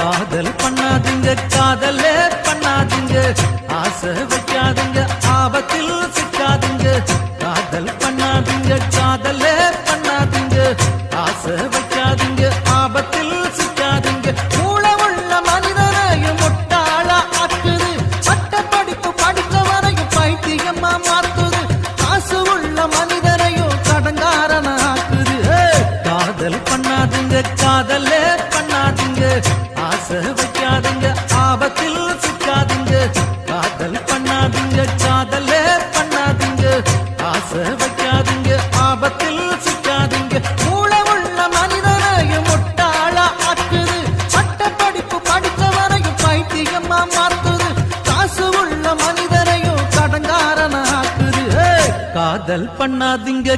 காதல் பண்ணாதீங்க காதலே பண்ணாதீங்க ஆசை வைக்காதீங்க ஆபத்தில் சிக்காதீங்க காதல் பண்ணாதீங்க காதலே பண்ணாதீங்க ஆசை வைக்காதீங்க ஆபத்தில் சிக்காதீங்க மூளை உள்ள மனிதரையும் முட்டாளா ஆக்குது பட்ட படிப்பு படித்தவரையும் பைத்தியமா மாத்துது காசு உள்ள மனிதரையும் கடங்காரன ஆக்குது காதல் பண்ணாதீங்க காதலே பண்ணாதீங்க ஆசை வைக்காதீங்க ஆபத்தில் சிக்காதீங்க காதல் பண்ணாதீங்க காதலே பண்ணாதீங்க ஆசை வைக்காதீங்க ஆபத்தில் சிக்காதீங்க மூளை உள்ள மனிதரையும் முட்டாளா ஆக்குது பட்ட படிப்பு படித்தவரையும் பைத்தியமா மாத்துது காசு உள்ள மனிதரையும் கடங்காரன ஆக்குது காதல் பண்ணாதீங்க